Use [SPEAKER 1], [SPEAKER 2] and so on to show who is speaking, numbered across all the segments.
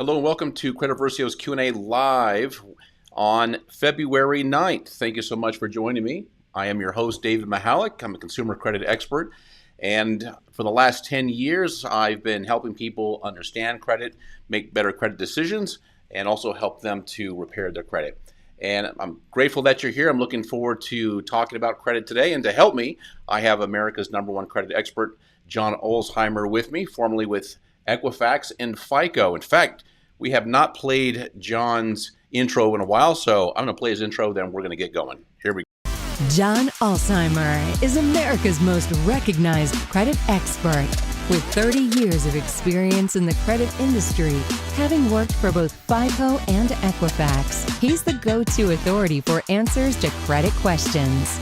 [SPEAKER 1] Hello and welcome to Credit Versio's Q&A live on February 9th. Thank you so much for joining me. I am your host, David Michalek. I'm a consumer credit expert. And for the last 10 years, I've been helping people understand credit, make better credit decisions, and also help them to repair their credit. And I'm grateful that you're here. I'm looking forward to talking about credit today. And to help me, I have America's #1 credit expert, John Olsheimer, with me, formerly with Equifax and FICO. In fact, we have not played John's intro in a while, so I'm going to play his intro, then we're going to get going. Here we go.
[SPEAKER 2] John Olsheimer is America's most recognized credit expert with 30 years of experience in the credit industry, having worked for both FICO and Equifax. He's the go-to authority for answers to credit questions.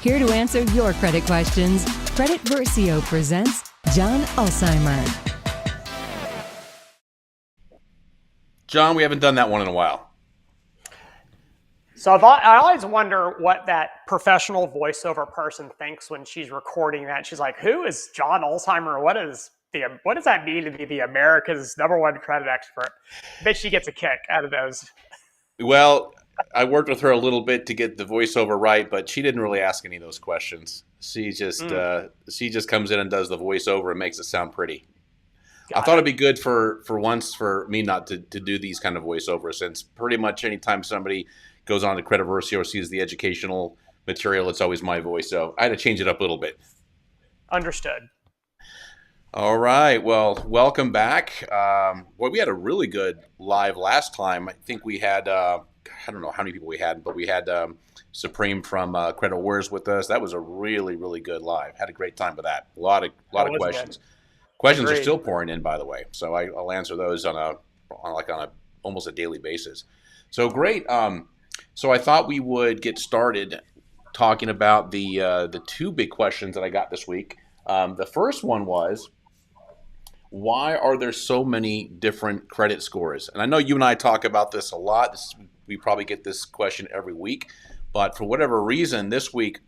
[SPEAKER 2] Here to answer your credit questions, Credit Versio presents John Olsheimer.
[SPEAKER 1] John, we haven't done that one in a while.
[SPEAKER 3] So I always wonder what that professional voiceover person thinks when she's recording that. She's like, who is John Olsheimer? What does that mean to be the America's #1 credit expert? I bet she gets a kick out of those.
[SPEAKER 1] Well, I worked with her a little bit to get the voiceover right, but she didn't really ask any of those questions. She just comes in and does the voiceover and makes it sound pretty. I thought it'd be good for once for me not to do these kind of voiceovers, since pretty much anytime somebody goes on to Credit Versio or sees the educational material, it's always my voice. So I had to change it up a little bit.
[SPEAKER 3] Understood.
[SPEAKER 1] All right. Well, welcome back. We had a really good live last time. I think we had, I don't know how many people we had, but we had Supreme from Credit Wars with us. That was a really, really good live. Had a great time with that. A lot of questions.
[SPEAKER 3] Good.
[SPEAKER 1] Questions
[SPEAKER 3] Agreed.
[SPEAKER 1] are still pouring in, by the way. So I'll answer those on almost a daily basis. So great. So I thought we would get started talking about the two big questions that I got this week. The first one was, why are there so many different credit scores? And I know you and I talk about this a lot. We probably get this question every week, but for whatever reason, this week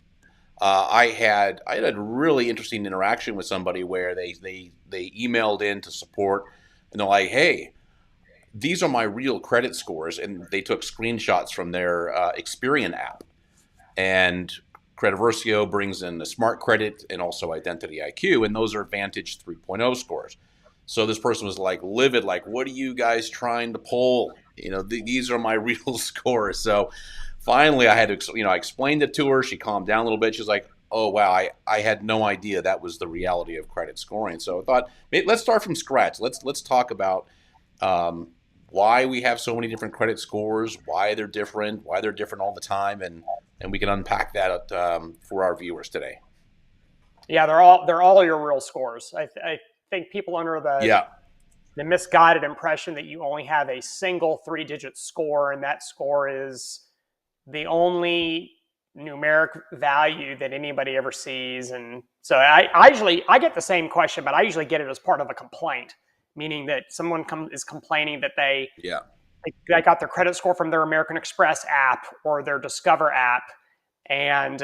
[SPEAKER 1] I had a really interesting interaction with somebody where they emailed in to support, and they're like, hey, these are my real credit scores, and they took screenshots from their Experian app. And Credit Versio brings in the Smart Credit and also Identity IQ, and those are Vantage 3.0 scores. So this person was like livid, like, what are you guys trying to pull? These are my real scores. So finally, I had to, I explained it to her. She calmed down a little bit. She's like, oh, wow, I had no idea that was the reality of credit scoring. So I thought, let's start from scratch. Let's talk about why we have so many different credit scores, why they're different all the time, and we can unpack that for our viewers today.
[SPEAKER 3] Yeah, they're all your real scores. I think people under the misguided impression that you only have a single 3-digit score, and that score is the only numeric value that anybody ever sees. And so I get the same question, but I usually get it as part of a complaint, meaning that someone is complaining that they got their credit score from their American Express app or their Discover app, and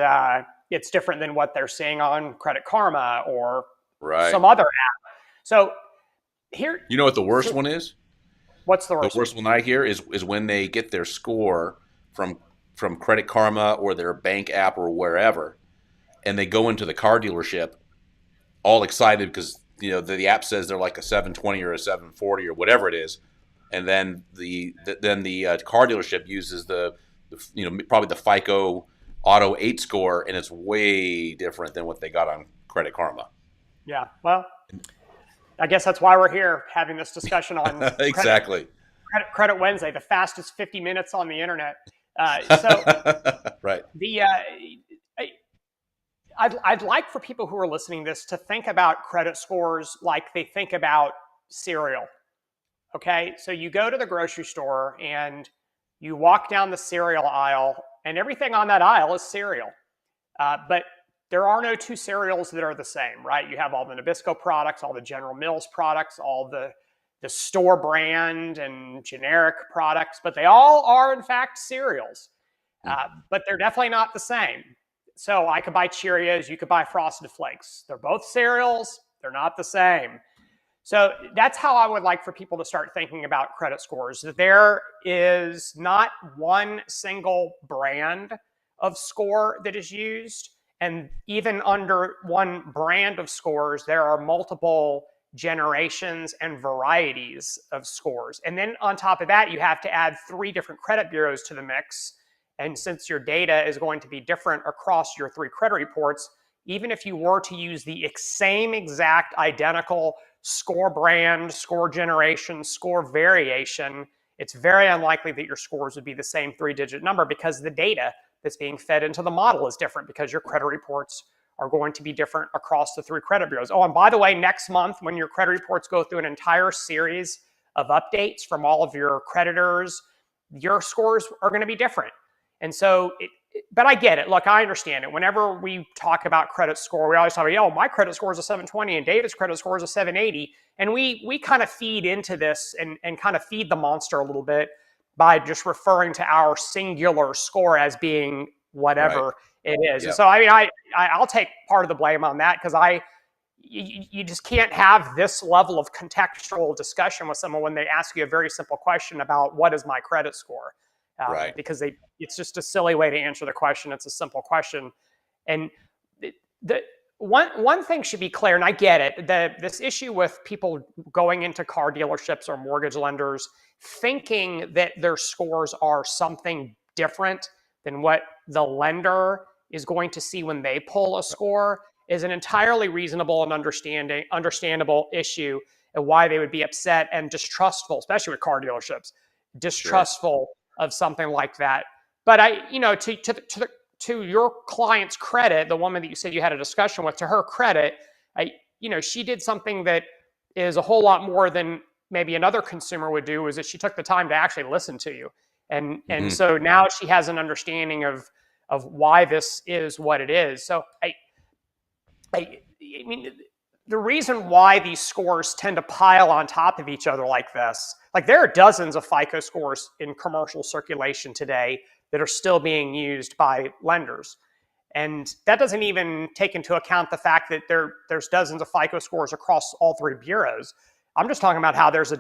[SPEAKER 3] it's different than what they're seeing on Credit Karma or some other app. So here,
[SPEAKER 1] you know what the worst one is?
[SPEAKER 3] What's the worst?
[SPEAKER 1] The worst one I hear is when they get their score from Credit Karma or their bank app or wherever, and they go into the car dealership all excited because the app says they're like a 720 or a 740 or whatever it is, and then the car dealership uses the probably the FICO Auto 8 score, and it's way different than what they got on Credit Karma.
[SPEAKER 3] Yeah, well, I guess that's why we're here having this discussion on
[SPEAKER 1] exactly
[SPEAKER 3] Credit Wednesday, the fastest 50 minutes on the internet.
[SPEAKER 1] Right.
[SPEAKER 3] I'd like for people who are listening to this to think about credit scores like they think about cereal. Okay, so you go to the grocery store and you walk down the cereal aisle, and everything on that aisle is cereal. But there are no two cereals that are the same, right? You have all the Nabisco products, all the General Mills products, all the store brand and generic products, but they all are in fact cereals. But they're definitely not the same. So I could buy Cheerios, you could buy Frosted Flakes. They're both cereals, they're not the same. So that's how I would like for people to start thinking about credit scores. There is not one single brand of score that is used. And even under one brand of scores, there are multiple generations and varieties of scores. And then on top of that, you have to add 3 different credit bureaus to the mix. And since your data is going to be different across your 3 credit reports, even if you were to use the same exact identical score brand, score generation, score variation, it's very unlikely that your scores would be the same 3-digit number because the data that's being fed into the model is different, because your credit reports are going to be different across the 3 credit bureaus. Oh, and by the way, next month, when your credit reports go through an entire series of updates from all of your creditors, your scores are going to be different. And so, but I get it. Look, I understand it. Whenever we talk about credit score, we always talk about, my credit score is a 720 and David's credit score is a 780. And we kind of feed into this and kind of feed the monster a little bit by just referring to our singular score as being whatever it is. Yep. And so, I mean, I'll take part of the blame on that, because you just can't have this level of contextual discussion with someone when they ask you a very simple question about what is my credit score. Because it's just a silly way to answer the question. It's a simple question. And the one thing should be clear, and I get it, this issue with people going into car dealerships or mortgage lenders thinking that their scores are something different than what the lender is going to see when they pull a score is an entirely reasonable and understandable issue, and why they would be upset and distrustful, especially with car dealerships, distrustful of something like that. But to your client's credit, the woman that you said you had a discussion with, to her credit, she did something that is a whole lot more than maybe another consumer would do, is that she took the time to actually listen to you. And so now she has an understanding of why this is what it is. So I mean, the reason why these scores tend to pile on top of each other like this, like there are dozens of FICO scores in commercial circulation today that are still being used by lenders. And that doesn't even take into account the fact that there's dozens of FICO scores across all 3 bureaus. I'm just talking about how there's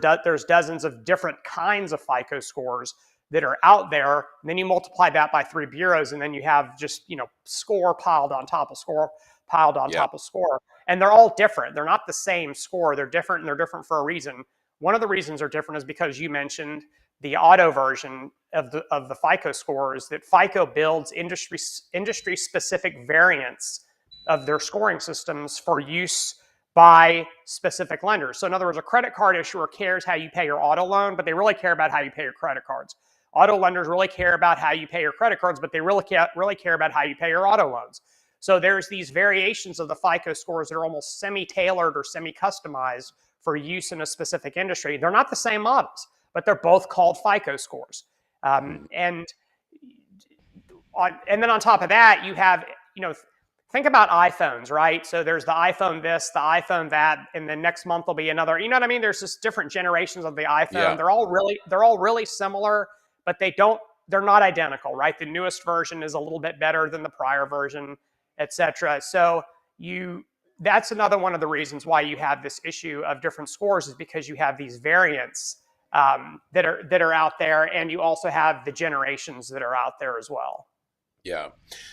[SPEAKER 3] dozens of different kinds of FICO scores that are out there. And then you multiply that by 3 bureaus, and then you have just, score piled on top of score, piled on top of score. And they're all different. They're not the same score. They're different, and they're different for a reason. One of the reasons they're different is because you mentioned the auto version of the FICO scores, that FICO builds industry specific variants of their scoring systems for use by specific lenders. So in other words, a credit card issuer cares how you pay your auto loan, but they really care about how you pay your credit cards. Auto lenders really care about how you pay your credit cards, but they really care about how you pay your auto loans. So there's these variations of the FICO scores that are almost semi-tailored or semi-customized for use in a specific industry. They're not the same models, but they're both called FICO scores. And then on top of that, you have, think about iPhones, right? So there's the iPhone this, the iPhone that, and then next month will be another. You know what I mean? There's just different generations of the iPhone. Yeah. They're all really similar, but they're not identical, right? The newest version is a little bit better than the prior version, etc. So that's another one of the reasons why you have this issue of different scores, is because you have these variants that are out there, and you also have the generations that are out there as well.
[SPEAKER 1] Yeah.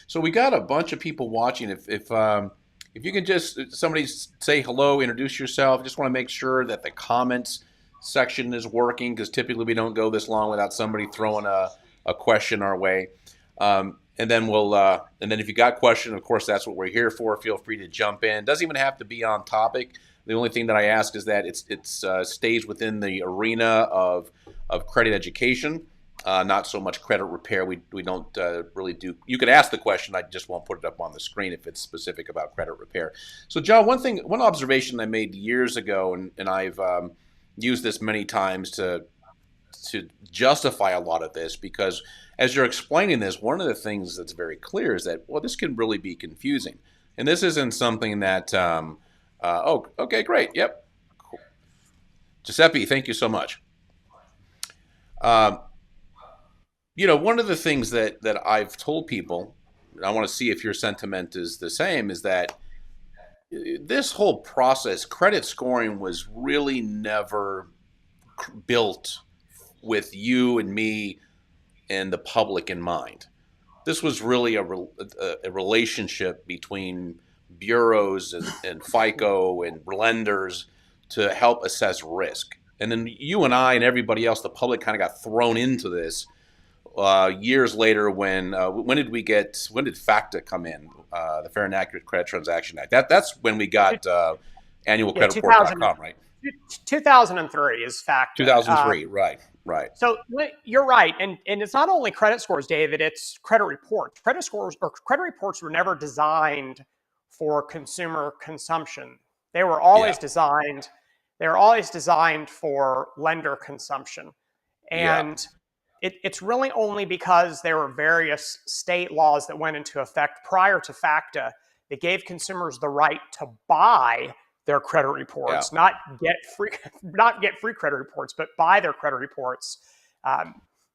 [SPEAKER 1] So we got a bunch of people watching. If you can just somebody say hello, introduce yourself. Just want to make sure that the comments section is working, because typically we don't go this long without somebody throwing a question our way. And then if you got a question, of course, that's what we're here for. Feel free to jump in. It doesn't even have to be on topic. The only thing that I ask is that it stays within the arena of credit education, not so much credit repair. We don't really do. You could ask the question. I just won't put it up on the screen if it's specific about credit repair. So, John, one observation I made years ago, and I've used this many times to justify a lot of this, because as you're explaining this, one of the things that's very clear is that, this can really be confusing. And this isn't something that, okay, great. Yep. Cool. Giuseppe, thank you so much. One of the things that I've told people, and I want to see if your sentiment is the same, is that this whole process, credit scoring was really never built with you and me and the public in mind. This was really a relationship between bureaus and FICO and lenders to help assess risk. And then you and I and everybody else, the public, kind of got thrown into this years later. When did FACTA come in? The Fair and Accurate Credit Transaction Act. That's when we got annualcreditreport.com, right?
[SPEAKER 3] 2003 is FACTA.
[SPEAKER 1] 2003, right.
[SPEAKER 3] So you're right, and it's not only credit scores, David. It's credit reports. Credit scores or credit reports were never designed for consumer consumption. They were always designed. They were always designed for lender consumption, and it's really only because there were various state laws that went into effect prior to FACTA that gave consumers the right to buy their credit reports, not get free credit reports, but buy their credit reports.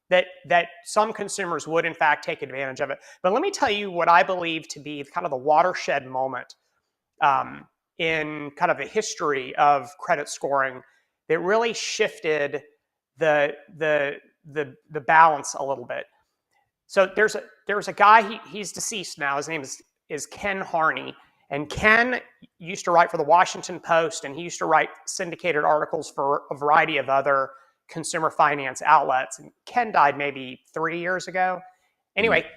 [SPEAKER 3] That some consumers would in fact take advantage of it. But let me tell you what I believe to be kind of the watershed moment in kind of the history of credit scoring that really shifted the balance a little bit. So there's a guy, he's deceased now. His name is Ken Harney. And Ken used to write for the Washington Post, and he used to write syndicated articles for a variety of other consumer finance outlets. And Ken died maybe 3 years ago. Anyway,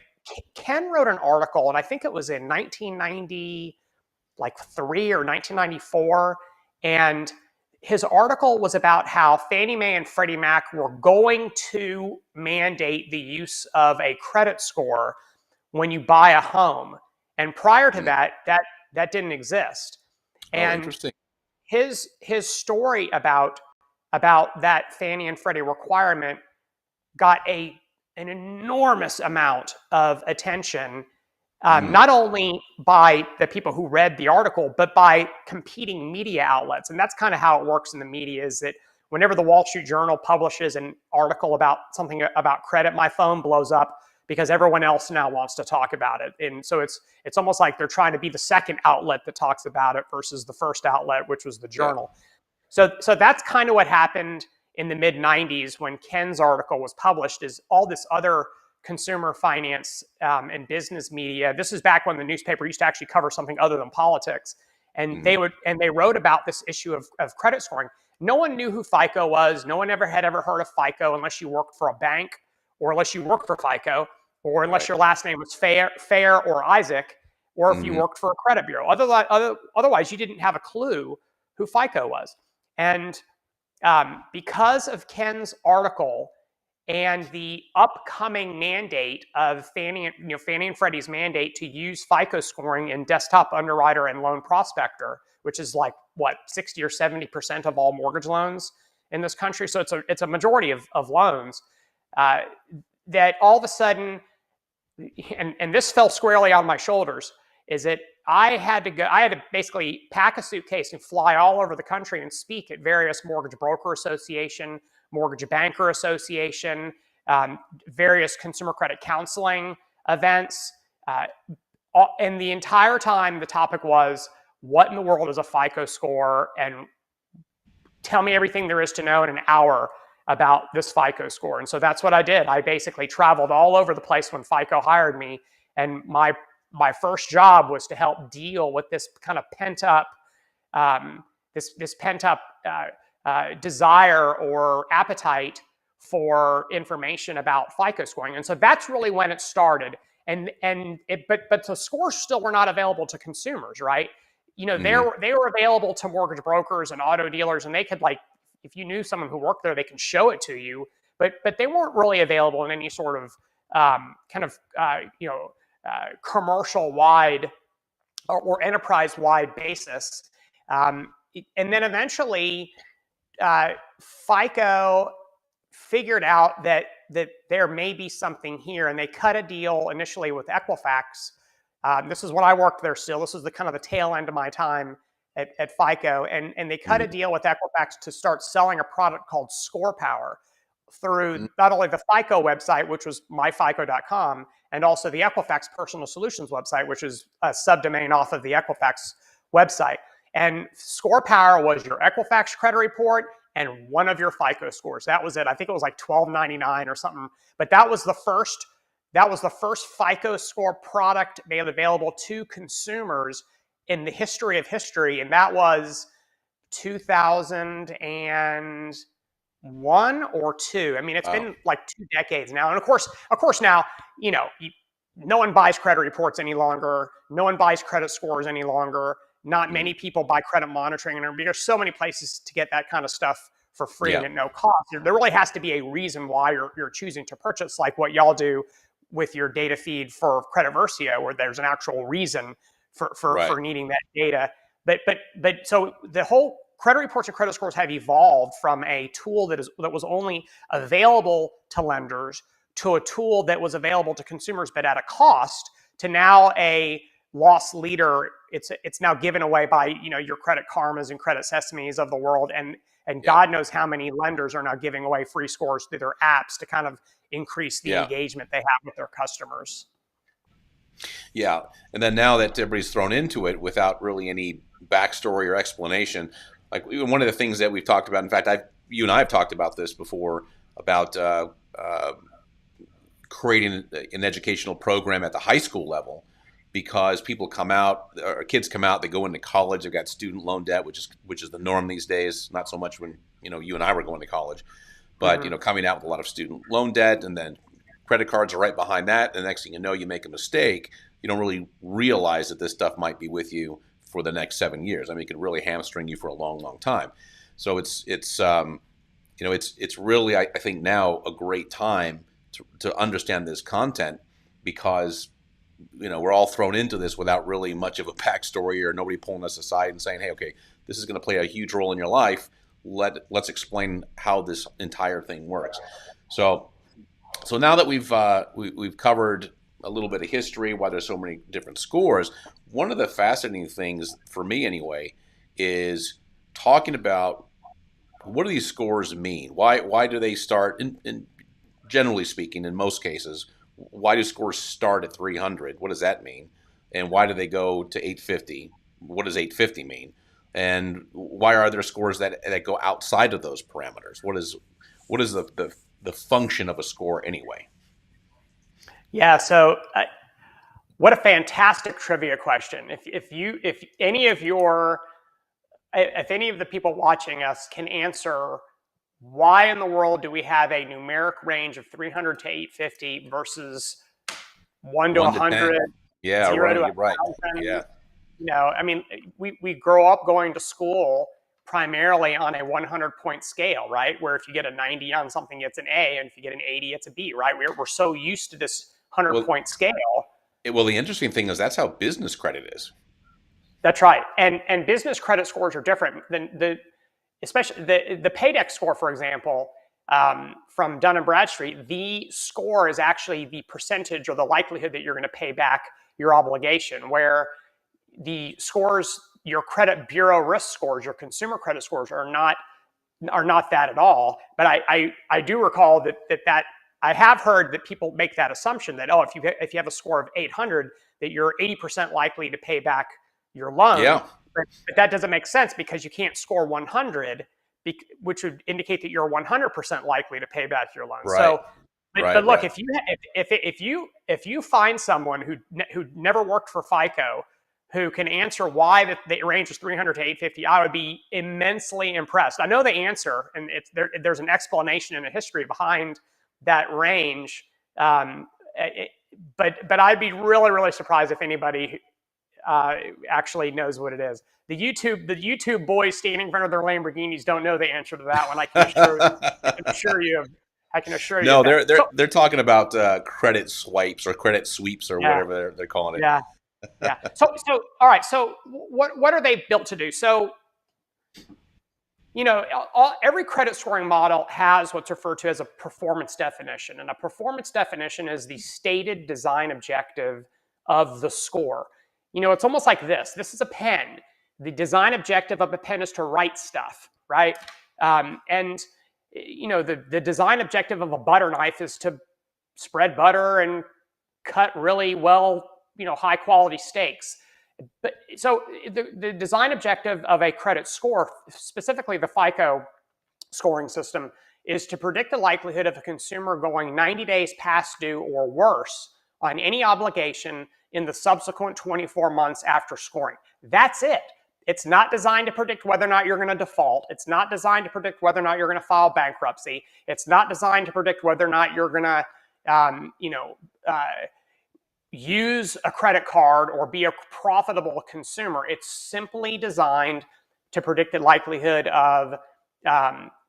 [SPEAKER 3] Ken wrote an article, and I think it was in 1993 or 1994. And his article was about how Fannie Mae and Freddie Mac were going to mandate the use of a credit score when you buy a home. And prior to that didn't exist. And
[SPEAKER 1] interesting.
[SPEAKER 3] His story about that Fannie and Freddie requirement got an enormous amount of attention, not only by the people who read the article, but by competing media outlets. And that's kind of how it works in the media, is that whenever the Wall Street Journal publishes an article about something about credit, my phone blows up because everyone else now wants to talk about it. And so it's almost like they're trying to be the second outlet that talks about it versus the first outlet, which was the Journal. So that's kind of what happened in the mid 90s when Ken's article was published, is all this other consumer finance and business media. This is back when the newspaper used to actually cover something other than politics. And they wrote about this issue of credit scoring. No one knew who FICO was. No one had ever heard of FICO unless you worked for a bank, or unless you worked for FICO, or unless your last name was Fair or Isaac, or if you worked for a credit bureau. Otherwise, you didn't have a clue who FICO was. And because of Ken's article and the upcoming mandate of Fannie and Freddie's mandate to use FICO scoring in Desktop Underwriter and Loan Prospector, which is 60 or 70% of all mortgage loans in this country. So it's a majority of loans. That all of a sudden, and this fell squarely on my shoulders, is that I had to basically pack a suitcase and fly all over the country and speak at various mortgage broker association, mortgage banker association, various consumer credit counseling events. And the entire time the topic was, what in the world is a FICO score? And tell me everything there is to know in an hour about this FICO score. And so that's what I did. I basically traveled all over the place when FICO hired me. And my first job was to help deal with this kind of pent up desire or appetite for information about FICO scoring. And so that's really when it started. But the scores still were not available to consumers, right? They were available to mortgage brokers and auto dealers, and they could, if you knew someone who worked there, they can show it to you. But they weren't really available in any sort of commercial wide or enterprise wide basis. And then eventually, FICO figured out that there may be something here, and they cut a deal initially with Equifax. This is when I worked there still. This is the kind of the tail end of my time at FICO. And they cut a deal with Equifax to start selling a product called Score Power through not only the FICO website, which was myfico.com, and also the Equifax Personal Solutions website, which is a subdomain off of the Equifax website. And Score Power was your Equifax credit report and one of your FICO scores. That was it. I think it was like $12.99 or something. But that was the first FICO score product made available to consumers in the history of history, and that was 2001 or two. I mean, it's been like 2 decades now. And of course now, no one buys credit reports any longer. No one buys credit scores any longer. Not many people buy credit monitoring, and there's so many places to get that kind of stuff for free and at no cost. There really has to be a reason why you're choosing to purchase, like what y'all do with your data feed for Credit Versio, where there's an actual reason for needing that data. But so the whole credit reports and credit scores have evolved from a tool that was only available to lenders to a tool that was available to consumers but at a cost, to now a loss leader. It's now given away by your Credit Karmas and Credit Sesames of the world, and God knows how many lenders are now giving away free scores through their apps to kind of increase the engagement they have with their customers.
[SPEAKER 1] Yeah, and then now that everybody's thrown into it without really any backstory or explanation, like one of the things that we've talked about, in fact, you and I have talked about this before, about creating an educational program at the high school level, because people come out, or kids come out, they go into college, they've got student loan debt, which is the norm these days. Not so much when you and I were going to college, but coming out with a lot of student loan debt, and then credit cards are right behind that. And the next thing you know, you make a mistake. You don't really realize that this stuff might be with you for the next 7 years. I mean, it could really hamstring you for a long, long time. So it's really, I think now, a great time to understand this content, because we're all thrown into this without really much of a backstory, or nobody pulling us aside and saying, hey, okay, this is going to play a huge role in your life. Let's explain how this entire thing works. So now that we've covered a little bit of history, why there's so many different scores, one of the fascinating things for me anyway is talking about, what do these scores mean? Why do they start, in generally speaking, in most cases, why do scores start at 300? What does that mean? And why do they go to 850? What does 850 mean? And why are there scores that go outside of those parameters? What is the function of a score anyway?
[SPEAKER 3] Yeah. So what a fantastic trivia question. If any of the people watching us can answer, why in the world do we have a numeric range of 300 to 850 versus 1 to 100?
[SPEAKER 1] Yeah,
[SPEAKER 3] 0 to
[SPEAKER 1] 1,000? Yeah.
[SPEAKER 3] I mean, we grow up going to school primarily on a 100-point scale, right? Where if you get a 90 on something, it's an A, and if you get an 80, it's a B, right? We're so used to this 100-point scale.
[SPEAKER 1] Well, the interesting thing is that's how business credit is.
[SPEAKER 3] That's right, and business credit scores are different than especially the Paydex score, for example, from Dun & Bradstreet. The score is actually the percentage or the likelihood that you're going to pay back your obligation, where the scores, your credit bureau risk scores, your consumer credit scores are not that at all. But I do recall that I have heard that people make that assumption that, if you have a score of 800, that you're 80% likely to pay back your loan.
[SPEAKER 1] Yeah.
[SPEAKER 3] But that doesn't make sense, because you can't score 100, which would indicate that you're 100% likely to pay back your loan.
[SPEAKER 1] Right.
[SPEAKER 3] So, but look, if you find someone who never worked for FICO, who can answer why the range is 300 to 850, I would be immensely impressed. I know the answer, and there's an explanation and a history behind that range. But I'd be really, really surprised if anybody actually knows what it is. The YouTube boys standing in front of their Lamborghinis don't know the answer to that one. I can assure you.
[SPEAKER 1] No, they're talking about credit swipes or credit sweeps or whatever they're calling it.
[SPEAKER 3] Yeah. Yeah. So all right. So what are they built to do? So, every credit scoring model has what's referred to as a performance definition, and a performance definition is the stated design objective of the score. It's almost like this. This is a pen. The design objective of a pen is to write stuff, right? The design objective of a butter knife is to spread butter and cut really well, high quality steaks. But so the design objective of a credit score, specifically the FICO scoring system, is to predict the likelihood of a consumer going 90 days past due or worse on any obligation in the subsequent 24 months after scoring. That's it. It's not designed to predict whether or not you're going to default. It's not designed to predict whether or not you're going to file bankruptcy. It's not designed to predict whether or not you're going to, use a credit card or be a profitable consumer. It's simply designed to predict the likelihood of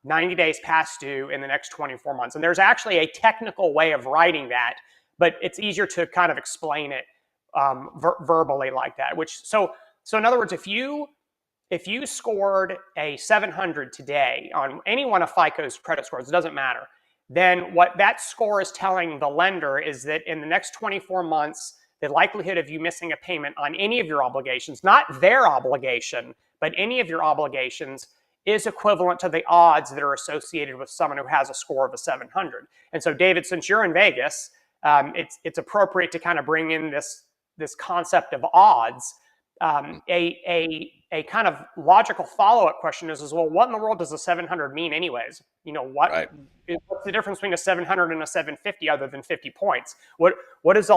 [SPEAKER 3] 90 days past due in the next 24 months. And there's actually a technical way of writing that, but it's easier to kind of explain it verbally like that. So in other words, if you scored a 700 today on any one of FICO's credit scores, it doesn't matter, then what that score is telling the lender is that in the next 24 months, the likelihood of you missing a payment on any of your obligations, not their obligation, but any of your obligations, is equivalent to the odds that are associated with someone who has a score of a 700. And so, David, since you're in Vegas, it's appropriate to kind of bring in this concept of odds. A kind of logical follow-up question is, well, what in the world does a 700 mean anyways? What's the difference between a 700 and a 750 other than 50 points? How does a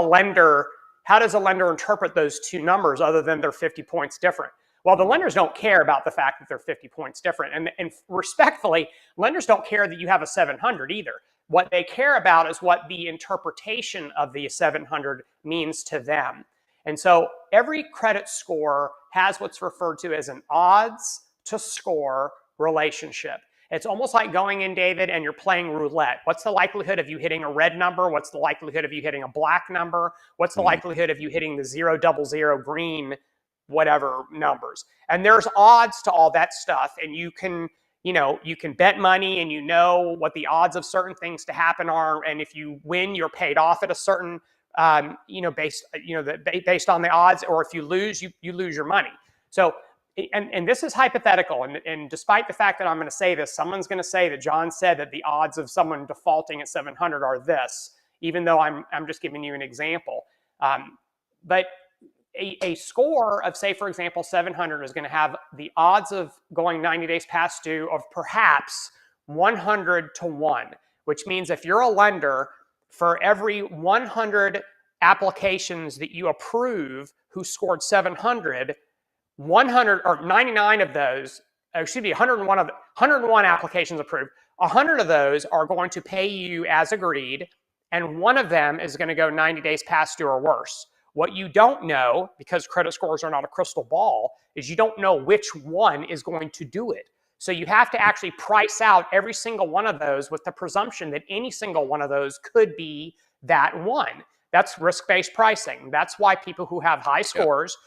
[SPEAKER 3] lender interpret those two numbers other than they're 50 points different? Well, the lenders don't care about the fact that they're 50 points different. And respectfully, lenders don't care that you have a 700 either. What they care about is what the interpretation of the 700 means to them. And so every credit score has what's referred to as an odds to score relationship. It's almost like going in, David, and you're playing roulette. What's the likelihood of you hitting a red number? What's the likelihood of you hitting a black number? What's the likelihood of you hitting the 000 green, whatever numbers? And there's odds to all that stuff. And you can bet money, and you know what the odds of certain things to happen are. And if you win, you're paid off at a certain based on the odds, or if you lose, you lose your money. So, and this is hypothetical. And despite the fact that I'm going to say this, someone's going to say that John said that the odds of someone defaulting at 700 are this, even though I'm just giving you an example. But a score of, say, for example, 700 is going to have the odds of going 90 days past due of perhaps 100 to 1, which means if you're a lender, for every 100 applications that you approve who scored 700, 100 or 99 of those, 101 applications approved, 100 of those are going to pay you as agreed, and one of them is going to go 90 days past due or worse. What you don't know, because credit scores are not a crystal ball, is you don't know which one is going to do it. So you have to actually price out every single one of those with the presumption that any single one of those could be that one. That's risk-based pricing. That's why people who have high scores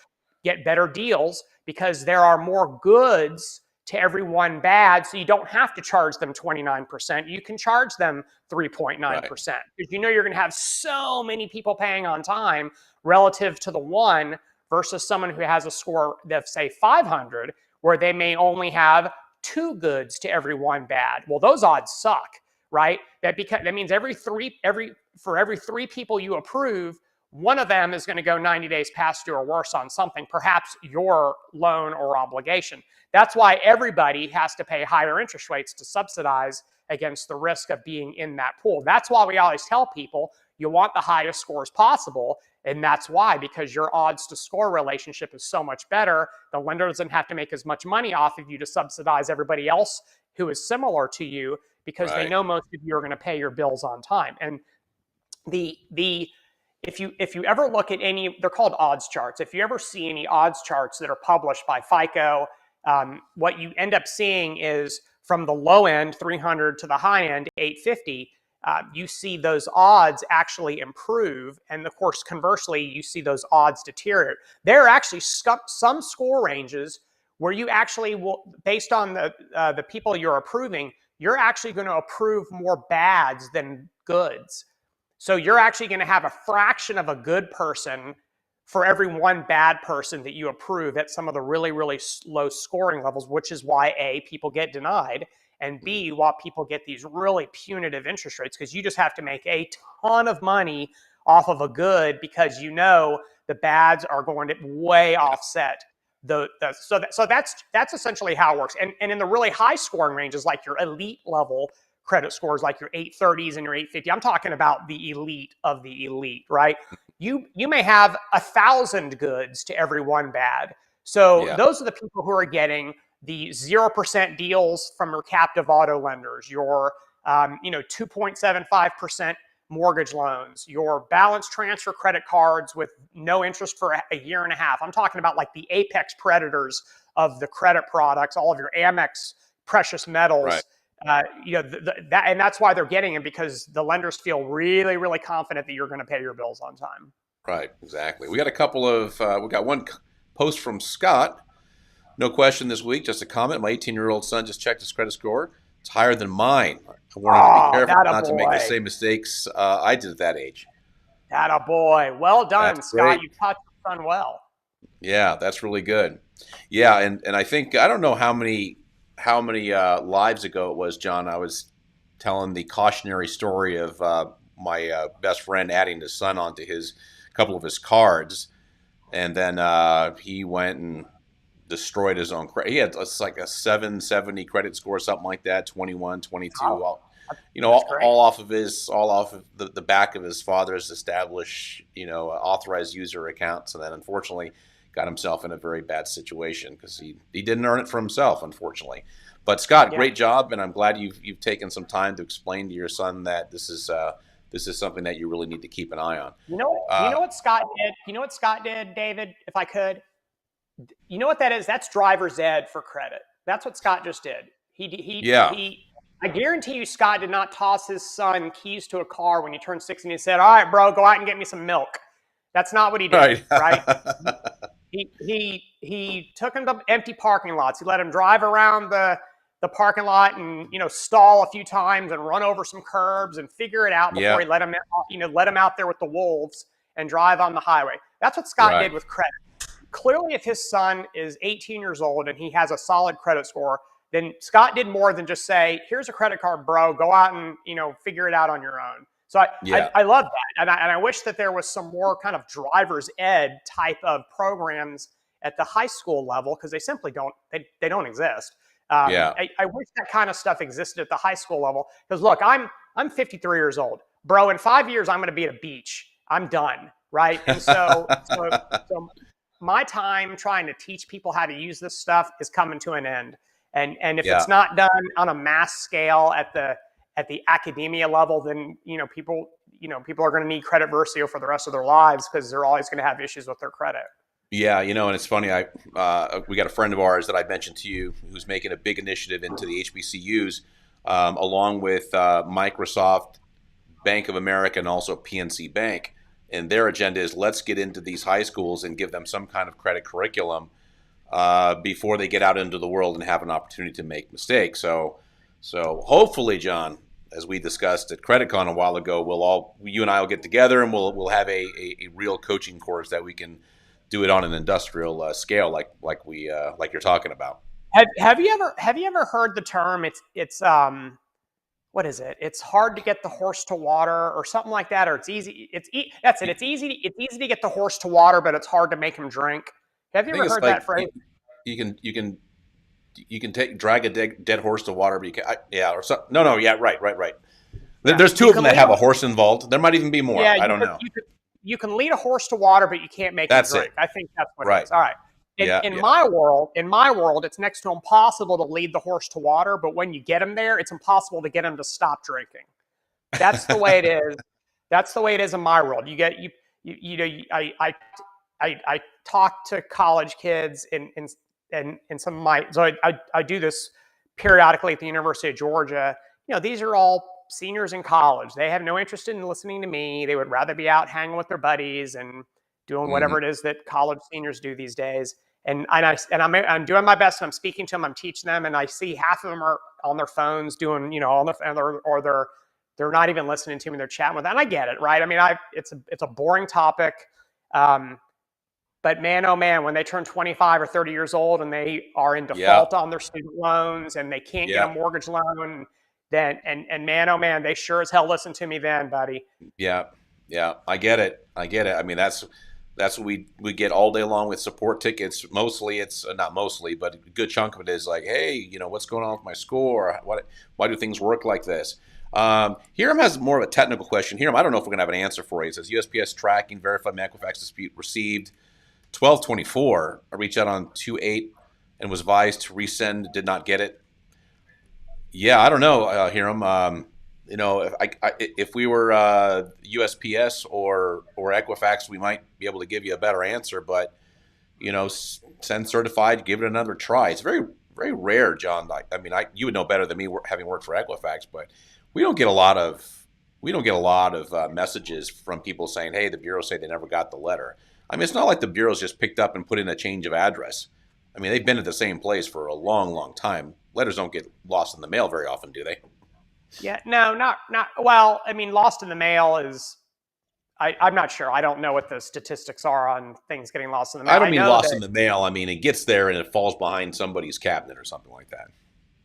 [SPEAKER 3] get better deals, because there are more goods to every one bad. So you don't have to charge them 29%. You can charge them 3.9% because you know you're going to have so many people paying on time relative to the one versus someone who has a score of, say, 500, where they may only have 2 goods to every one bad. Well, those odds suck, right? That means for every 3 people you approve, one of them is going to go 90 days past due or worse on something, perhaps your loan or obligation. That's why everybody has to pay higher interest rates to subsidize against the risk of being in that pool. That's why we always tell people you want the highest scores possible. And that's why, because your odds to score relationship is so much better. The lender doesn't have to make as much money off of you to subsidize everybody else who is similar to you, because they know most of you are going to pay your bills on time. And if you ever look at any, they're called odds charts. If you ever see any odds charts that are published by FICO, what you end up seeing is from the low end, 300, to the high end, 850, you see those odds actually improve. And of course, conversely, you see those odds deteriorate. There are actually some score ranges where you actually will, based on the people you're approving, you're actually going to approve more bads than goods. So you're actually going to have a fraction of a good person for every one bad person that you approve at some of the really, really low scoring levels, which is why A, people get denied, and B, why people get these really punitive interest rates, because you just have to make a ton of money off of a good because you know the bads are going to way offset so that's essentially how it works. And in the really high scoring ranges, like your elite level credit scores, like your 830s and your 850, I'm talking about the elite of the elite, right? You may have 1,000 goods to every one bad. So those are the people who are getting the 0% deals from your captive auto lenders, your 2.75% mortgage loans, your balance transfer credit cards with no interest for a year and a half. I'm talking about like the apex predators of the credit products, all of your Amex precious metals. Right. And that's why they're getting it, because the lenders feel really, really confident that you're going to pay your bills on time.
[SPEAKER 1] Right, exactly. We got a couple of, we got one post from Scott. No question this week, just a comment. My 18-year-old son just checked his credit score. It's higher than mine. I want him to be careful not to make the same mistakes I did at that age.
[SPEAKER 3] That a boy. Well done, Scott. Great. You taught your son well.
[SPEAKER 1] Yeah, that's really good. Yeah, and I think, I don't know how many lives ago it was, John, I was telling the cautionary story of my best friend adding his son onto his couple of his cards, and then he went and destroyed his own credit. He had like a 770 credit score, something like that, 21, 22, all off of the back of his father's established, authorized user accounts. And then unfortunately got himself in a very bad situation because he didn't earn it for himself, unfortunately. But Scott, great job. And I'm glad you've taken some time to explain to your son that this is something that you really need to keep an eye on.
[SPEAKER 3] You know what Scott did? You know what Scott did, David, if I could? You know what that is? That's driver's ed for credit. That's what Scott just did. I guarantee you Scott did not toss his son keys to a car when he turned 16 and said, "All right, bro, go out and get me some milk." That's not what he did, right? He took him to empty parking lots. He let him drive around the parking lot and stall a few times and run over some curbs and figure it out before he let him out there with the wolves and drive on the highway. That's what Scott did with credit. Clearly, if his son is 18 years old and he has a solid credit score, then Scott did more than just say, "Here's a credit card, bro. Go out and figure it out on your own." So I love that, and I wish that there was some more kind of driver's ed type of programs at the high school level, because they simply don't exist. I wish that kind of stuff existed at the high school level, because look, I'm 53 years old, bro. In 5 years, I'm going to be at a beach. I'm done, right? And so my time trying to teach people how to use this stuff is coming to an end. And if it's not done on a mass scale at the academia level, then people are going to need credit Versio for the rest of their lives, because they're always going to have issues with their credit.
[SPEAKER 1] Yeah, and it's funny. We got a friend of ours that I mentioned to you who's making a big initiative into the HBCUs, along with Microsoft, Bank of America, and also PNC Bank. And their agenda is, let's get into these high schools and give them some kind of credit curriculum before they get out into the world and have an opportunity to make mistakes. So hopefully, John, as we discussed at CreditCon a while ago, you and I will get together and we'll have a real coaching course that we can do it on an industrial scale, like you're talking about.
[SPEAKER 3] Have you ever heard the term? It's what is it? It's hard to get the horse to water, or something like that, or it's easy. That's it. It's easy to get the horse to water, but it's hard to make him drink. Have you ever heard that phrase?
[SPEAKER 1] You can drag a dead horse to water, but you can right. There's two of them that have a horse involved. There might even be more. I don't know.
[SPEAKER 3] You can lead a horse to water, but you can't make him drink. I think that's what it is. All right. In my world, it's next to impossible to lead the horse to water, but when you get him there, it's impossible to get him to stop drinking. That's the way it is. That's the way it is in my world. I talk to college kids in some of my, so I do this periodically at the University of Georgia. These are all seniors in college. They have no interest in listening to me. They would rather be out hanging with their buddies and doing whatever it is that college seniors do these days. And I'm doing my best. And I'm speaking to them. I'm teaching them, and I see half of them are on their phones doing, or they're not even listening to me. They're chatting with them. And I get it, right? I mean, it's a boring topic, but man, oh man, when they turn 25 or 30 years old and they are in default on their student loans and they can't get a mortgage loan, then and man, oh man, they sure as hell listen to me then, buddy.
[SPEAKER 1] Yeah. Yeah, I get it. I get it. I mean, that's what we get all day long with support tickets. Mostly, it's not mostly, but a good chunk of it is like, hey, what's going on with my score? Why do things work like this? Hiram has more of a technical question. Hiram, I don't know if we're gonna have an answer for you. It says USPS tracking verified my Equifax dispute received 12/24. I reached out on 2/8 and was advised to resend. Did not get it. Yeah, I don't know, Hiram. If we were USPS or Equifax, we might be able to give you a better answer. But send certified, give it another try. It's very very rare, John. You would know better than me, having worked for Equifax, but we don't get a lot of messages from people saying, "Hey, the bureau say they never got the letter." I mean, it's not like the bureau's just picked up and put in a change of address. I mean, they've been at the same place for a long, long time. Letters don't get lost in the mail very often, do they?
[SPEAKER 3] Yeah, no, not. Well, I mean, lost in the mail is. I'm not sure. I don't know what the statistics are on things getting lost in the mail.
[SPEAKER 1] I don't mean lost in the mail. I mean, it gets there and it falls behind somebody's cabinet or something like that.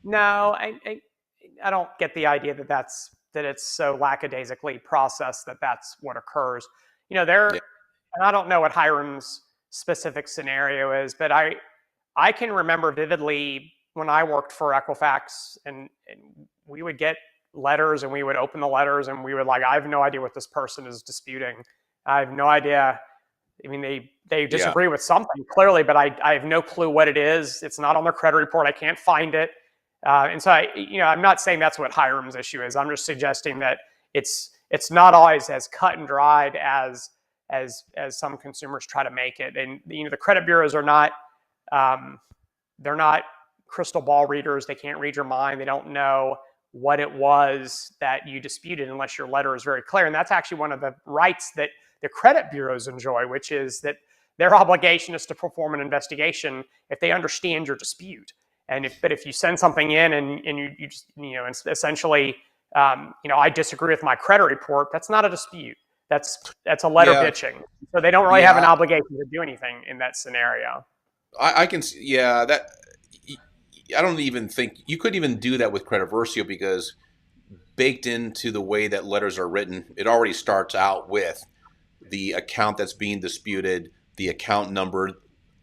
[SPEAKER 3] No, I don't get the idea that it's so lackadaisically processed that that's what occurs. Yeah. And I don't know what Hiram's specific scenario is, but I can remember vividly when I worked for Equifax, and we would get letters and we would open the letters and we would I have no idea what this person is disputing. I have no idea. I mean, they disagree with something clearly, but I have no clue what it is. It's not on their credit report. I can't find it. And so I'm not saying that's what Hiram's issue is. I'm just suggesting that it's not always as cut and dried as some consumers try to make it. And the credit bureaus are not they're not crystal ball readers. They can't read your mind. They don't know what it was that you disputed unless your letter is very clear. And that's actually one of the rights that the credit bureaus enjoy, which is that their obligation is to perform an investigation if they understand your dispute. And if you send something in and you just essentially I disagree with my credit report, that's not a dispute. That's a letter bitching. So they don't really have an obligation to do anything in that scenario.
[SPEAKER 1] I can see, that. I don't even think you could even do that with Credit Versio, because baked into the way that letters are written, it already starts out with the account that's being disputed, the account number,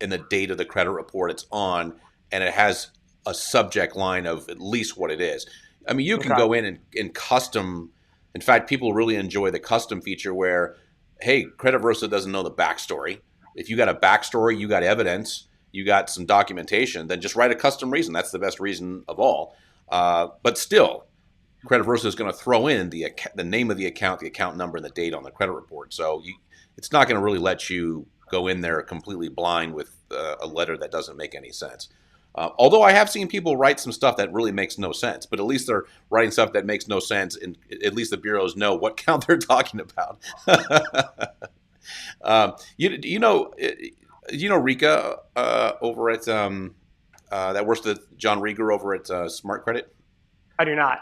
[SPEAKER 1] and the date of the credit report it's on, and it has a subject line of at least what it is. I mean, you can go in and custom. In fact, people really enjoy the custom feature where, hey, Credit Versio doesn't know the backstory. If you got a backstory, you got evidence, you got some documentation, then just write a custom reason. That's the best reason of all. But still, Credit Versio is going to throw in the name of the account number, and the date on the credit report. So it's not going to really let you go in there completely blind with a letter that doesn't make any sense. Although I have seen people write some stuff that really makes no sense, but at least they're writing stuff that makes no sense, and at least the bureaus know what count they're talking about. Rika over at that works with John Rieger over at Smart Credit?
[SPEAKER 3] I do not.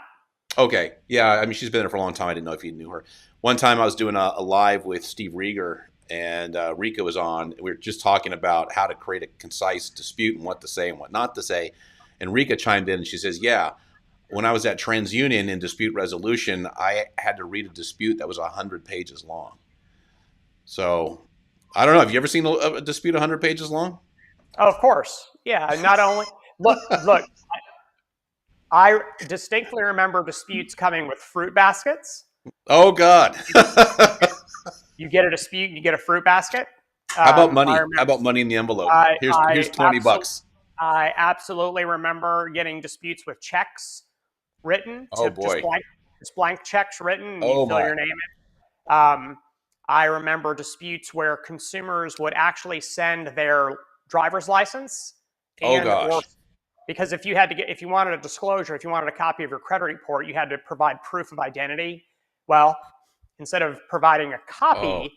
[SPEAKER 1] Okay. Yeah, I mean, she's been there for a long time. I didn't know if you knew her. One time I was doing a live with Steve Rieger, and Rika was on. We were just talking about how to create a concise dispute and what to say and what not to say. And Rika chimed in and she says, yeah, when I was at TransUnion in dispute resolution, I had to read a dispute that was 100 pages long. So I don't know. Have you ever seen a dispute 100 pages long?
[SPEAKER 3] Oh, of course. Yeah. Not only look. I distinctly remember disputes coming with fruit baskets.
[SPEAKER 1] Oh God!
[SPEAKER 3] You get a dispute, you get a fruit basket.
[SPEAKER 1] How about money? How about money in the envelope? Here's $20.
[SPEAKER 3] I absolutely remember getting disputes with checks written.
[SPEAKER 1] Oh boy!
[SPEAKER 3] Just blank checks written. And you fill your name in. I remember disputes where consumers would actually send their driver's license. Because if you wanted a disclosure, if you wanted a copy of your credit report, you had to provide proof of identity. Well, instead of providing a copy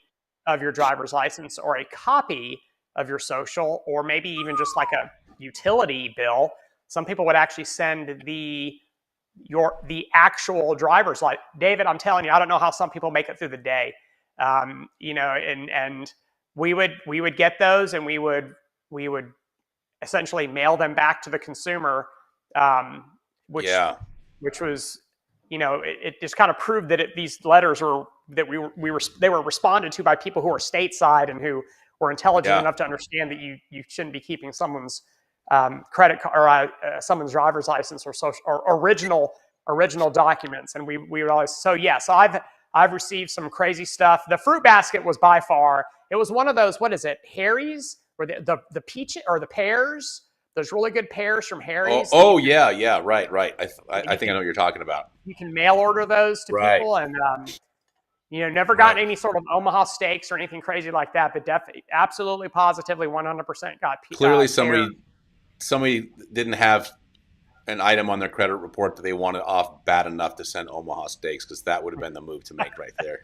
[SPEAKER 3] of your driver's license or a copy of your social, or maybe even just like a utility bill, some people would actually send the actual driver's license. David, I'm telling you, I don't know how some people make it through the day. And we would get those, and we would essentially mail them back to the consumer, which was it just kind of proved that these letters were that they were responded to by people who are stateside and who were intelligent enough to understand that you shouldn't be keeping someone's credit card or someone's driver's license or social or original documents. And we would always, so I've received some crazy stuff. The fruit basket was by far, it was one of those, what is it, Harry's, or the peach or the pears. There's really good pears from Harry's.
[SPEAKER 1] Yeah, right. I think I know what you're talking about.
[SPEAKER 3] You can mail order those to people, and never gotten any sort of Omaha steaks or anything crazy like that, but absolutely, positively, 100% got.
[SPEAKER 1] Clearly, somebody didn't have an item on their credit report that they wanted off bad enough to send Omaha steaks, because that would have been the move to make right there.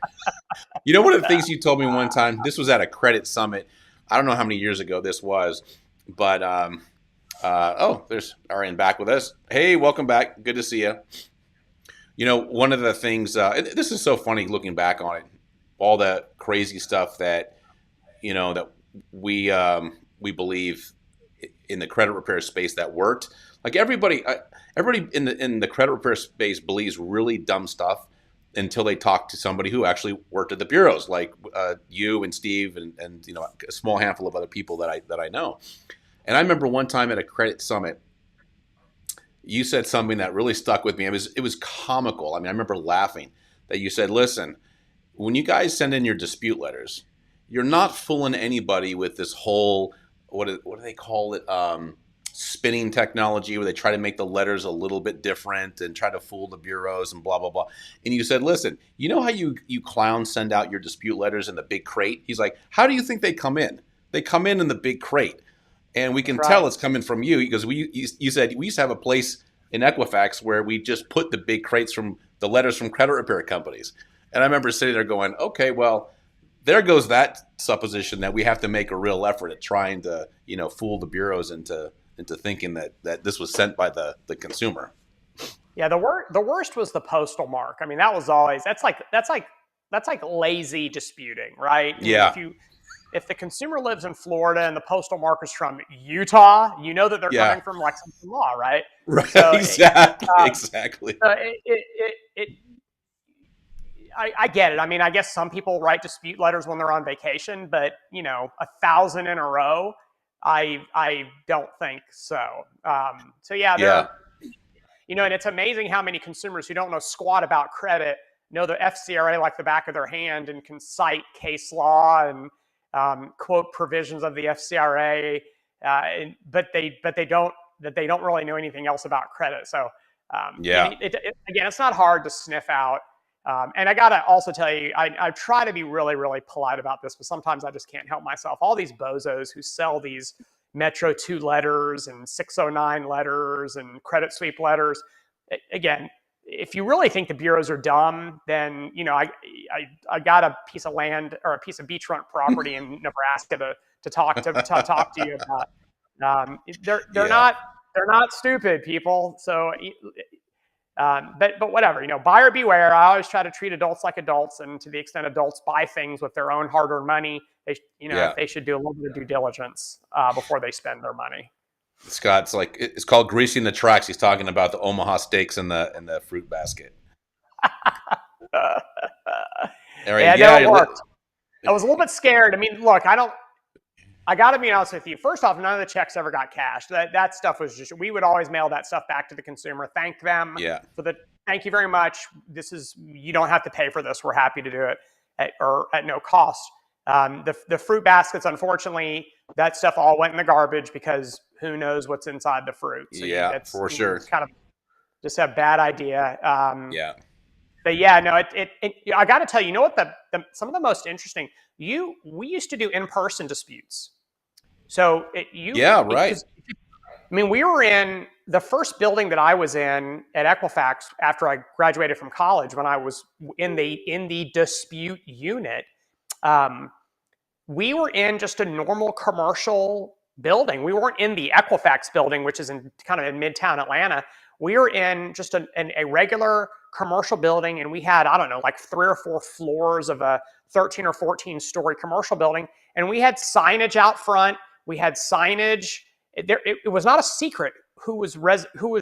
[SPEAKER 1] One of the things you told me one time, this was at a credit summit. I don't know how many years ago this was, but there's Arian back with us. Hey, welcome back. Good to see you. One of the things, this is so funny looking back on it, all the crazy stuff that, that we believe in the credit repair space that worked. Like everybody in the credit repair space believes really dumb stuff until they talk to somebody who actually worked at the bureaus, like you and Steve and a small handful of other people that I know. And I remember one time at a credit summit, you said something that really stuck with me. It was comical. I mean, I remember laughing that you said, listen, when you guys send in your dispute letters, you're not fooling anybody with this whole, what do they call it, spinning technology, where they try to make the letters a little bit different and try to fool the bureaus and blah, blah, blah. And you said, listen, you know how you clowns send out your dispute letters in the big crate? He's like, how do you think they come in? They come in the big crate. And we can tell it's coming from you, because you said we used to have a place in Equifax where we just put the big crates from the letters from credit repair companies. And I remember sitting there going, okay, well, there goes that supposition that we have to make a real effort at trying to, fool the bureaus into thinking that this was sent by the consumer.
[SPEAKER 3] Yeah, the worst was the postal mark. I mean, that was always that's like lazy disputing, right?
[SPEAKER 1] Yeah.
[SPEAKER 3] If the consumer lives in Florida and the postal marker's from Utah, you know that they're coming from Lexington Law, right?
[SPEAKER 1] Right. So exactly.
[SPEAKER 3] I get it. I mean, I guess some people write dispute letters when they're on vacation, but 1,000 in a row, I don't think so. And it's amazing how many consumers who don't know squat about credit know the FCRA like the back of their hand and can cite case law and quote provisions of the FCRA, but they don't really know anything else about credit. So again, it's not hard to sniff out. And I gotta also tell you, I try to be really, really polite about this, but sometimes I just can't help myself. All these bozos who sell these Metro 2 letters and 609 letters and credit sweep letters, again, if you really think the bureaus are dumb, then I got a piece of land or a piece of beachfront property in Nebraska to talk to you about. They're not stupid people. So, but whatever, buyer beware. I always try to treat adults like adults, and to the extent adults buy things with their own hard-earned money, they should do a little bit of due diligence before they spend their money.
[SPEAKER 1] Scott's like, it's called greasing the tracks. He's talking about the Omaha steaks in the fruit basket.
[SPEAKER 3] It worked. I was a little bit scared. I mean, look, I got to be honest with you. First off, none of the checks ever got cashed. That stuff was just, we would always mail that stuff back to the consumer. Thank them thank you very much. You don't have to pay for this. We're happy to do it at no cost. The fruit baskets, unfortunately, that stuff all went in the garbage because who knows what's inside the fruit. So
[SPEAKER 1] for sure.
[SPEAKER 3] It's kind of just a bad idea. But I got to tell you, what some of the most interesting, we used to do in-person disputes. So we were in the first building that I was in at Equifax after I graduated from college, when I was in the dispute unit. We were in just a normal commercial building. We weren't in the Equifax building, which is in Midtown Atlanta. We were in just a regular commercial building, and we had, I don't know, like 3 or 4 floors of a 13 or 14 story commercial building. And we had signage out front. We had signage. It was not a secret who was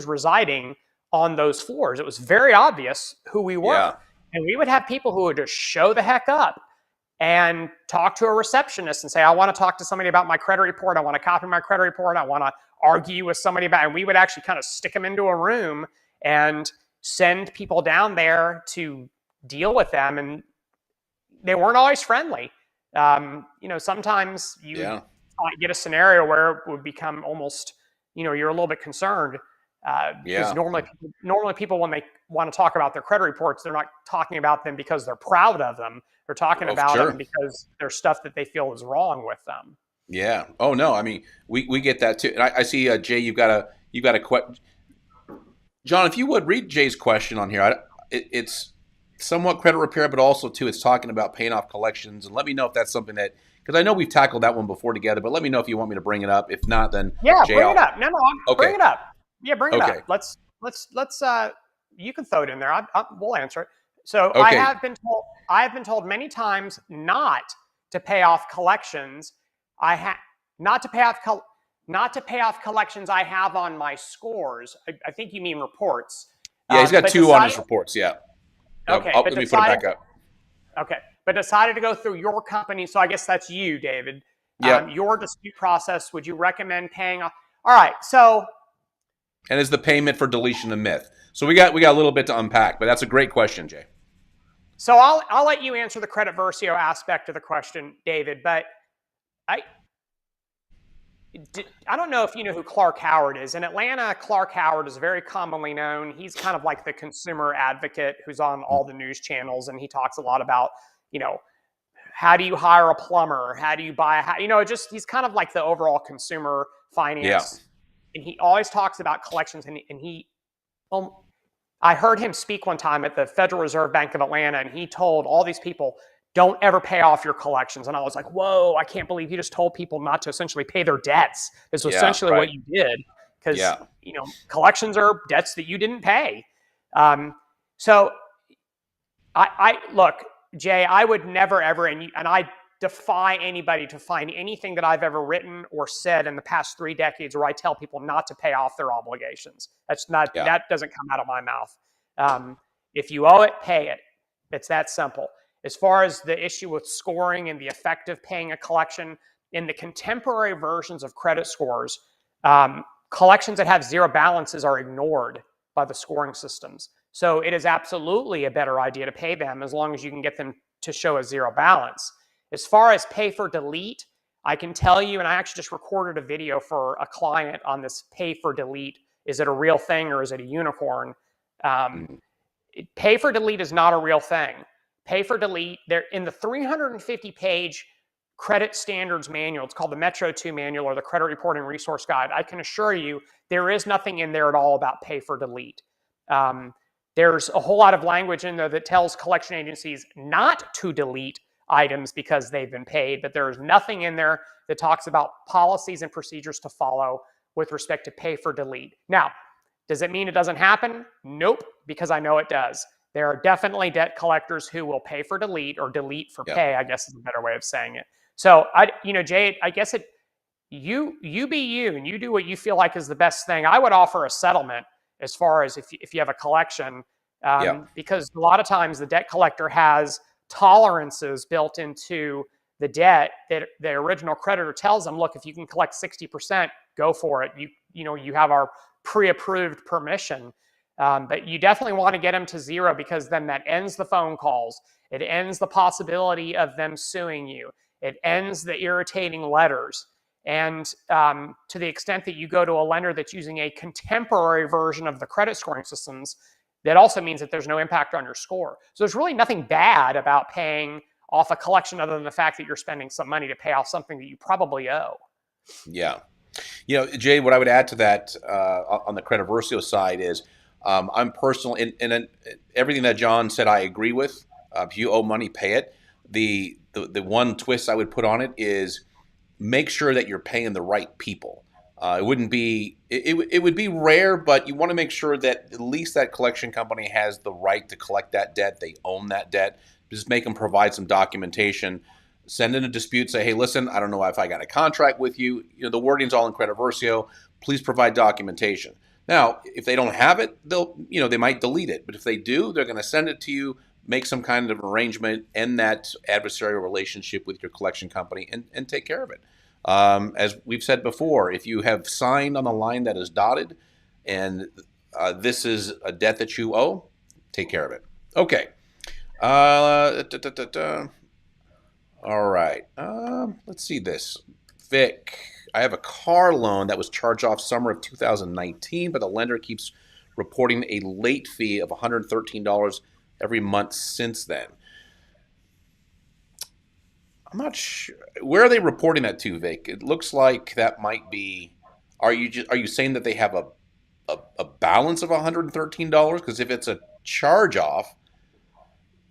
[SPEAKER 3] residing on those floors. It was very obvious who we were.
[SPEAKER 1] Yeah.
[SPEAKER 3] And we would have people who would just show the heck up and talk to a receptionist and say, I want to talk to somebody about my credit report. I want to copy my credit report. I want to argue with somebody about it. And we would actually kind of stick them into a room and send people down there to deal with them. And they weren't always friendly. Sometimes you might get a scenario where it would become almost, you're a little bit concerned. Because normally people, when they want to talk about their credit reports, they're not talking about them because they're proud of them. They're talking about them because there's stuff that they feel is wrong with them.
[SPEAKER 1] Yeah. Oh no. I mean, we get that too. And I see Jay, you've got a question. John, if you would read Jay's question on here, it's somewhat credit repair, but also too, it's talking about paying off collections. And let me know if that's something that, because I know we've tackled that one before together, but let me know if you want me to bring it up. If not, then
[SPEAKER 3] Jay, bring it up. Bring it up. Yeah, bring it up. Let's. You can throw it in there. We'll answer it. So I have been told many times not to pay off collections. Not to pay off collections I have on my scores. I think you mean reports.
[SPEAKER 1] Yeah, he's got two on his reports. Yeah.
[SPEAKER 3] Okay.
[SPEAKER 1] Let me put it back up.
[SPEAKER 3] Okay, but decided to go through your company. So I guess that's you, David.
[SPEAKER 1] Yeah.
[SPEAKER 3] Your dispute process. Would you recommend paying off? All right. So.
[SPEAKER 1] And is the payment for deletion a myth? So we got a little bit to unpack, but that's a great question, Jay.
[SPEAKER 3] So I'll let you answer the credit Versio aspect of the question, David. But I don't know if you know who Clark Howard is. In Atlanta, Clark Howard is very commonly known. He's kind of like the consumer advocate who's on all the news channels, and he talks a lot about, how do you hire a plumber? How do you buy a house? He's kind of like the overall consumer finance.
[SPEAKER 1] Yeah.
[SPEAKER 3] And he always talks about collections. I heard him speak one time at the Federal Reserve Bank of Atlanta, and he told all these people, don't ever pay off your collections. And I was like, whoa, I can't believe you just told people not to essentially pay their debts. This was essentially what you did. Because, collections are debts that you didn't pay. So I look, Jay, I would never, ever, and I defy anybody to find anything that I've ever written or said in the past 3 decades where I tell people not to pay off their obligations. That doesn't come out of my mouth. If you owe it, pay it. It's that simple. As far as the issue with scoring and the effect of paying a collection, in the contemporary versions of credit scores, collections that have zero balances are ignored by the scoring systems. So it is absolutely a better idea to pay them as long as you can get them to show a zero balance. As far as pay for delete, I can tell you, and I actually just recorded a video for a client on this pay for delete. Is it a real thing or is it a unicorn? Pay for delete is not a real thing. Pay for delete, they're in the 350-page credit standards manual. It's called the Metro 2 manual or the credit reporting resource guide. I can assure you there is nothing in there at all about pay for delete. There's a whole lot of language in there that tells collection agencies not to delete items because they've been paid, but there's nothing in there that talks about policies and procedures to follow with respect to pay for delete. Now, does it mean it doesn't happen? Nope, because I know it does. There are definitely debt collectors who will pay for delete or delete for pay, I guess is a better way of saying it. So, Jay, I guess you be you and you do what you feel like is the best thing. I would offer a settlement as far as if you have a collection, because a lot of times the debt collector has tolerances built into the debt that the original creditor tells them, look, if you can collect 60%, go for it. You have our pre-approved permission. But you definitely want to get them to zero because then that ends the phone calls. It ends the possibility of them suing you. It ends the irritating letters. And to the extent that you go to a lender that's using a contemporary version of the credit scoring systems, that also means that there's no impact on your score. So there's really nothing bad about paying off a collection other than the fact that you're spending some money to pay off something that you probably owe.
[SPEAKER 1] Yeah. Jay, what I would add to that on the credit Versio side is I'm personal in everything that John said I agree with. If you owe money, pay it. The one twist I would put on it is make sure that you're paying the right people. It would be rare, but you want to make sure that at least that collection company has the right to collect that debt. They own that debt. Just make them provide some documentation. Send in a dispute. Say, hey, listen, I don't know if I got a contract with you. The wording's all in credit Versio. Please provide documentation. Now, if they don't have it, they might delete it. But if they do, they're going to send it to you, make some kind of arrangement, end that adversarial relationship with your collection company, and take care of it. As we've said before, if you have signed on the line that is dotted, and this is a debt that you owe, take care of it. Okay. All right. Let's see this. Vic, I have a car loan that was charged off summer of 2019, but the lender keeps reporting a late fee of $113 every month since then. I'm not sure. Where are they reporting that to, Vic? It looks like that might be. Are you saying that they have a balance of $113? Because if it's a charge off,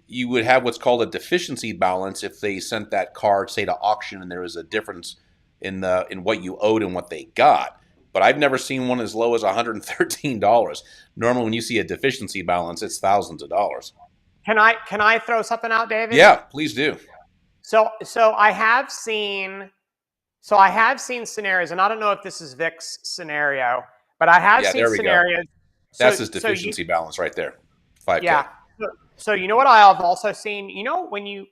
[SPEAKER 1] you would have what's called a deficiency balance if they sent that car, say, to auction, and there was a difference in what you owed and what they got. But I've never seen one as low as $113. Normally, when you see a deficiency balance, it's thousands of dollars.
[SPEAKER 3] Can I throw something out, David?
[SPEAKER 1] Yeah, please do.
[SPEAKER 3] So I have seen scenarios, and I don't know if this is Vic's scenario, but I have seen scenarios.
[SPEAKER 1] That's his deficiency balance right there, 5K.
[SPEAKER 3] Yeah. So you know what I have also seen?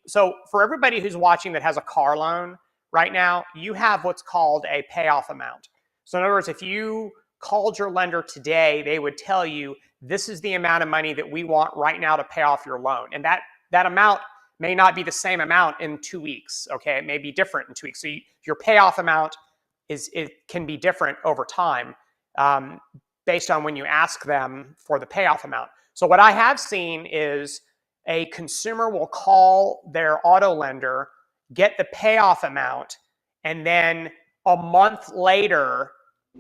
[SPEAKER 3] So for everybody who's watching that has a car loan right now, you have what's called a payoff amount. So in other words, if you called your lender today, they would tell you, this is the amount of money that we want right now to pay off your loan. And that amount may not be the same amount in 2 weeks. Okay, it may be different in 2 weeks. So your payoff amount can be different over time based on when you ask them for the payoff amount. So what I have seen is a consumer will call their auto lender, get the payoff amount, and then a month later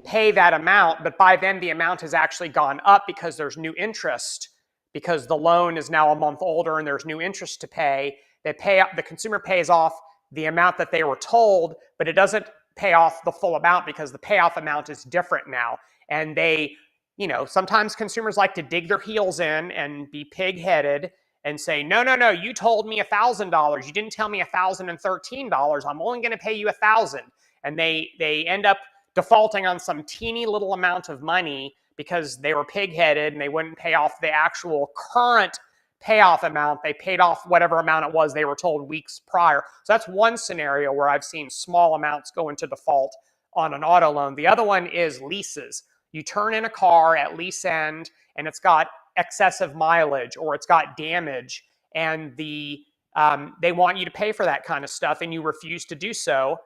[SPEAKER 3] pay that amount. But by then the amount has actually gone up because there's new interest, because the loan is now a month older and there's new interest to pay. The consumer pays off the amount that they were told, but it doesn't pay off the full amount because the payoff amount is different now. And sometimes consumers like to dig their heels in and be pig-headed and say, no, you told me $1,000. You didn't tell me $1,013. I'm only going to pay you $1,000. And they end up defaulting on some teeny little amount of money because they were pig-headed and they wouldn't pay off the actual current payoff amount. They paid off whatever amount it was they were told weeks prior. So that's one scenario where I've seen small amounts go into default on an auto loan. The other one is leases. You turn in a car at lease end and it's got excessive mileage or it's got damage, and they want you to pay for that kind of stuff and you refuse to do so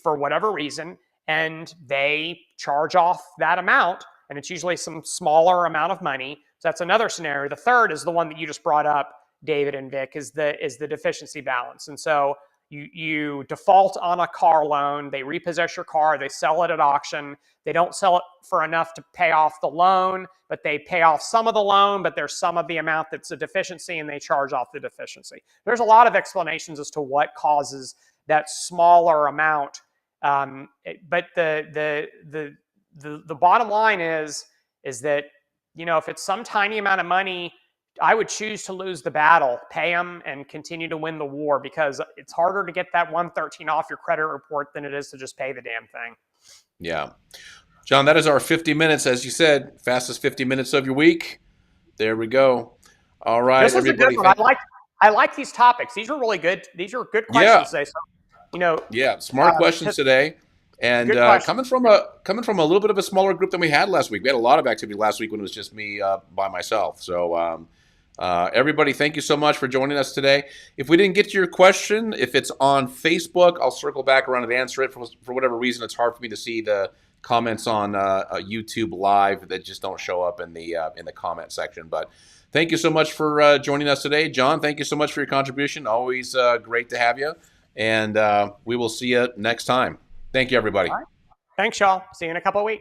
[SPEAKER 3] for whatever reason, and they charge off that amount, and it's usually some smaller amount of money. So that's another scenario. The third is the one that you just brought up, David and Vic, is the deficiency balance. And so you default on a car loan, they repossess your car, they sell it at auction. They don't sell it for enough to pay off the loan, but they pay off some of the loan, but there's some of the amount that's a deficiency and they charge off the deficiency. There's a lot of explanations as to what causes that smaller amount. But the bottom line is that, if it's some tiny amount of money, I would choose to lose the battle, pay them, and continue to win the war, because it's harder to get that 113 off your credit report than it is to just pay the damn thing.
[SPEAKER 1] Yeah. John, that is our 50 minutes, as you said, fastest 50 minutes of your week. There we go. All right,
[SPEAKER 3] this everybody. A good one. I like these topics. These are really good. These are good questions today. So,
[SPEAKER 1] smart questions today. And coming from a little bit of a smaller group than we had last week. We had a lot of activity last week when it was just me by myself. So everybody, thank you so much for joining us today. If we didn't get to your question, if it's on Facebook, I'll circle back around and answer it. For whatever reason, it's hard for me to see the comments on YouTube Live that just don't show up in the comment section. But thank you so much for joining us today. John, thank you so much for your contribution. Always great to have you. And we will see you next time. Thank you, everybody.
[SPEAKER 3] All right. Thanks, y'all. See you in a couple of weeks.